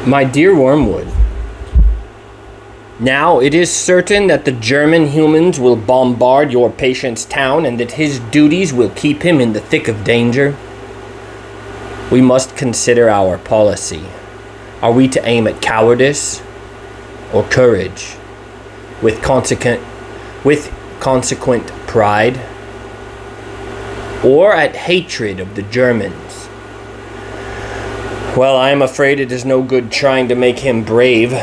My dear Wormwood, now it is certain that the German humans will bombard your patient's town and that his duties will keep him in the thick of danger. We must consider our policy. Are we to aim at cowardice or courage, with consequent pride, or at hatred of the Germans? Well, I am afraid it is no good trying to make him brave.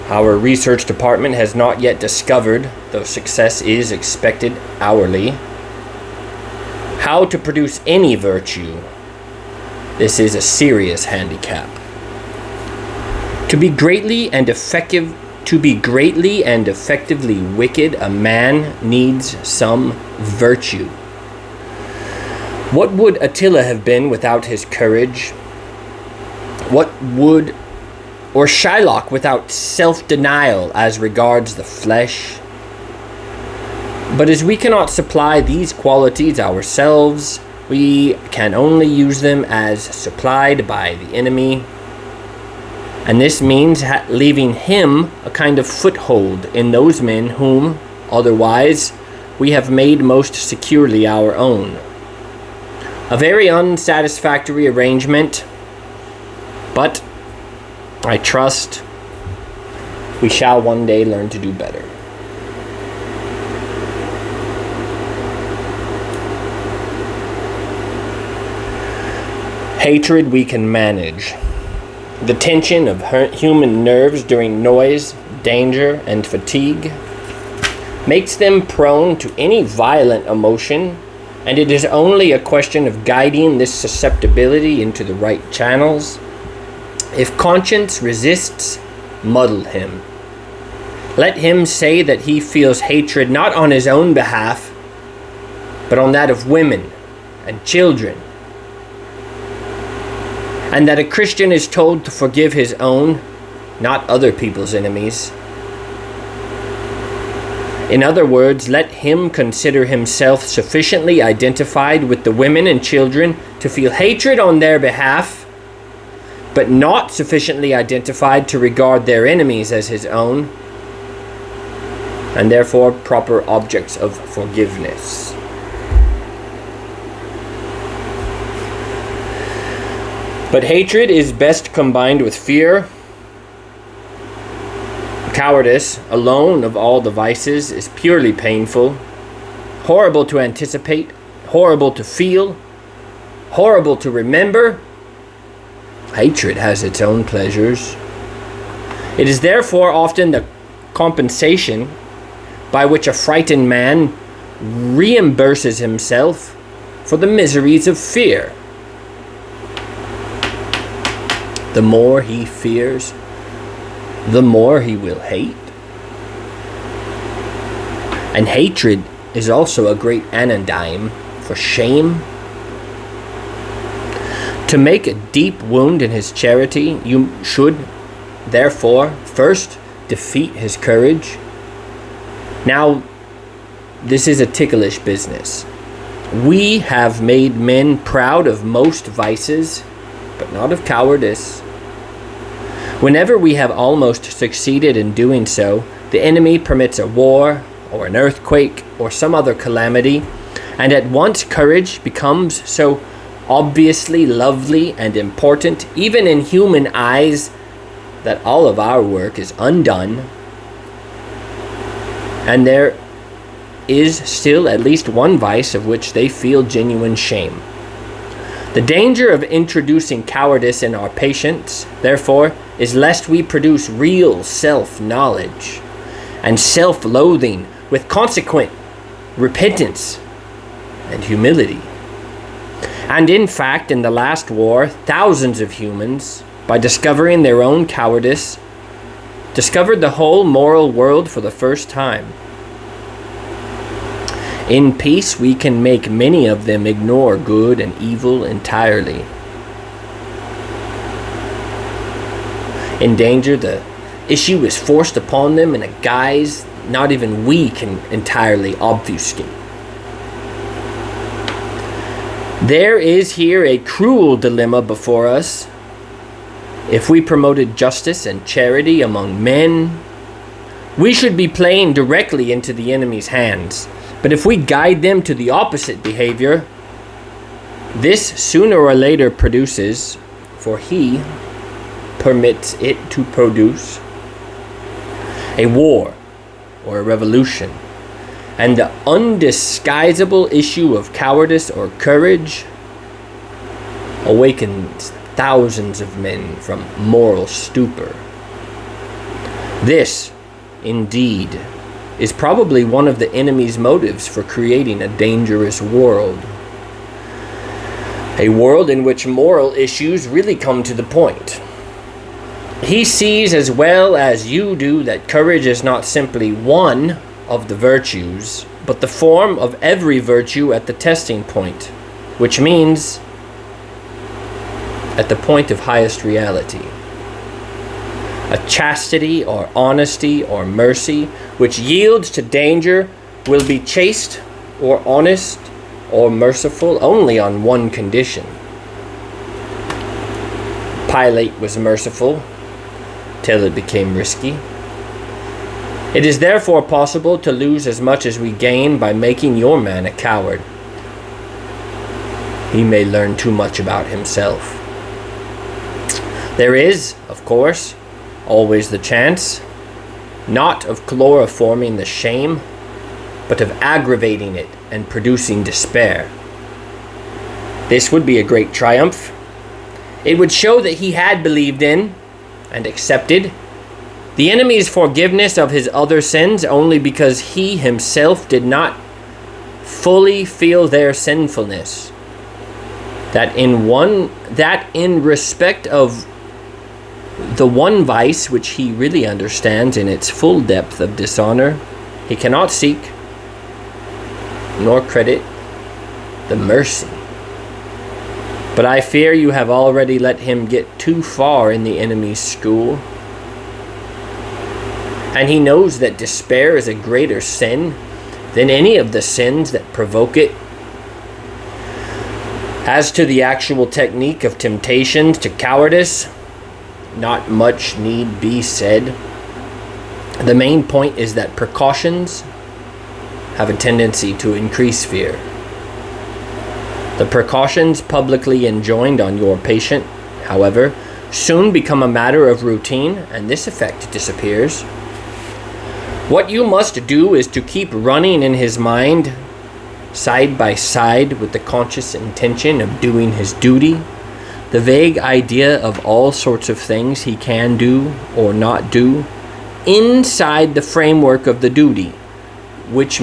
Our research department has not yet discovered, though success is expected hourly, how to produce any virtue. This is a serious handicap. To be greatly and effectively wicked, a man needs some virtue. What would Attila have been without his courage? What would Shylock without self-denial as regards the flesh? But as we cannot supply these qualities ourselves, we can only use them as supplied by the enemy. And this means leaving him a kind of foothold in those men whom, otherwise, we have made most securely our own. A very unsatisfactory arrangement, but I trust we shall one day learn to do better. Hatred we can manage. The tension of human nerves during noise, danger, and fatigue makes them prone to any violent emotion, and it is only a question of guiding this susceptibility into the right channels. If conscience resists, muddle him. Let him say that he feels hatred not on his own behalf, but on that of women and children, and that a Christian is told to forgive his own, not other people's enemies. In other words, let him consider himself sufficiently identified with the women and children to feel hatred on their behalf, but not sufficiently identified to regard their enemies as his own, and therefore proper objects of forgiveness. But hatred is best combined with fear. Cowardice, alone of all the vices, is purely painful, horrible to anticipate, horrible to feel, horrible to remember. Hatred has its own pleasures. It is therefore often the compensation by which a frightened man reimburses himself for the miseries of fear. The more he fears, the more he will hate. And hatred is also a great anodyne for shame. To make a deep wound in his charity, you should, therefore, first defeat his courage. Now, this is a ticklish business. We have made men proud of most vices, but not of cowardice. Whenever we have almost succeeded in doing so, the enemy permits a war, or an earthquake, or some other calamity, and at once courage becomes so obviously lovely and important, even in human eyes, that all of our work is undone, and there is still at least one vice of which they feel genuine shame. The danger of introducing cowardice in our patients, therefore, is lest we produce real self-knowledge and self-loathing with consequent repentance and humility. And in fact, in the last war, thousands of humans, by discovering their own cowardice, discovered the whole moral world for the first time. In peace, we can make many of them ignore good and evil entirely. In danger, the issue is forced upon them in a guise not even we can entirely obfuscate. There is here a cruel dilemma before us. If we promoted justice and charity among men, we should be playing directly into the enemy's hands. But if we guide them to the opposite behavior, this sooner or later produces, for he permits it to produce, a war or a revolution. And the undisguisable issue of cowardice or courage awakens thousands of men from moral stupor. This, indeed, is probably one of the enemy's motives for creating a dangerous world. A world in which moral issues really come to the point. He sees as well as you do that courage is not simply one of the virtues, but the form of every virtue at the testing point, which means at the point of highest reality. A chastity or honesty or mercy which yields to danger will be chaste or honest or merciful only on one condition. Pilate was merciful till it became risky. It is therefore possible to lose as much as we gain by making your man a coward. He may learn too much about himself. There is, of course, always the chance, not of chloroforming the shame, but of aggravating it and producing despair. This would be a great triumph. It would show that he had believed in and accepted the enemy's forgiveness of his other sins only because he himself did not fully feel their sinfulness. That in respect of the one vice which he really understands in its full depth of dishonor, he cannot seek nor credit the mercy. But I fear you have already let him get too far in the enemy's school. And he knows that despair is a greater sin than any of the sins that provoke it. As to the actual technique of temptations to cowardice, not much need be said. The main point is that precautions have a tendency to increase fear. The precautions publicly enjoined on your patient, however, soon become a matter of routine, and this effect disappears. What you must do is to keep running in his mind, side by side with the conscious intention of doing his duty, the vague idea of all sorts of things he can do or not do, inside the framework of the duty, which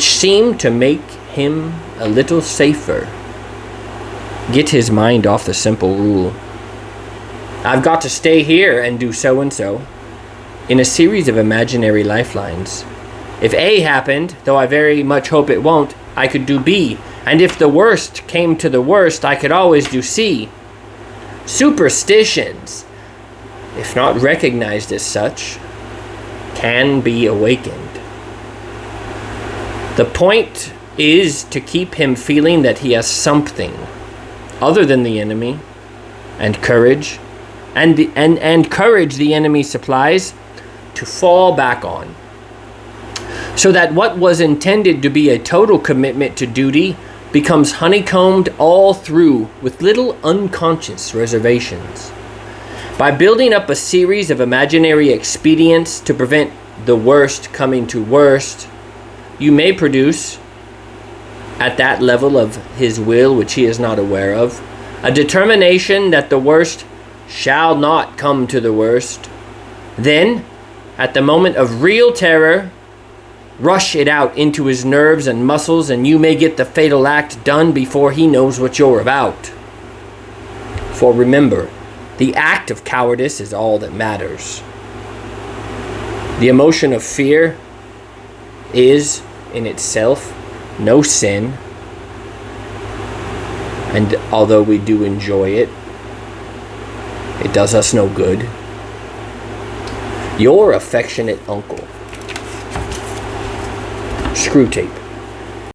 seem to make him a little safer. Get his mind off the simple rule. I've got to stay here and do so and so, in a series of imaginary lifelines. If A happened, though I very much hope it won't, I could do B. And if the worst came to the worst, I could always do C. Superstitions, if not recognized as such, can be awakened. The point is to keep him feeling that he has something other than the enemy, and courage, and courage the enemy supplies, to fall back on. So that what was intended to be a total commitment to duty becomes honeycombed all through with little unconscious reservations. By building up a series of imaginary expedients to prevent the worst coming to worst, you may produce, at that level of his will which he is not aware of, a determination that the worst shall not come to the worst. Then, at the moment of real terror, rush it out into his nerves and muscles, and you may get the fatal act done before he knows what you're about. For remember, the act of cowardice is all that matters. The emotion of fear is, in itself, no sin, and although we do enjoy it, it does us no good. Your affectionate uncle, Screwtape.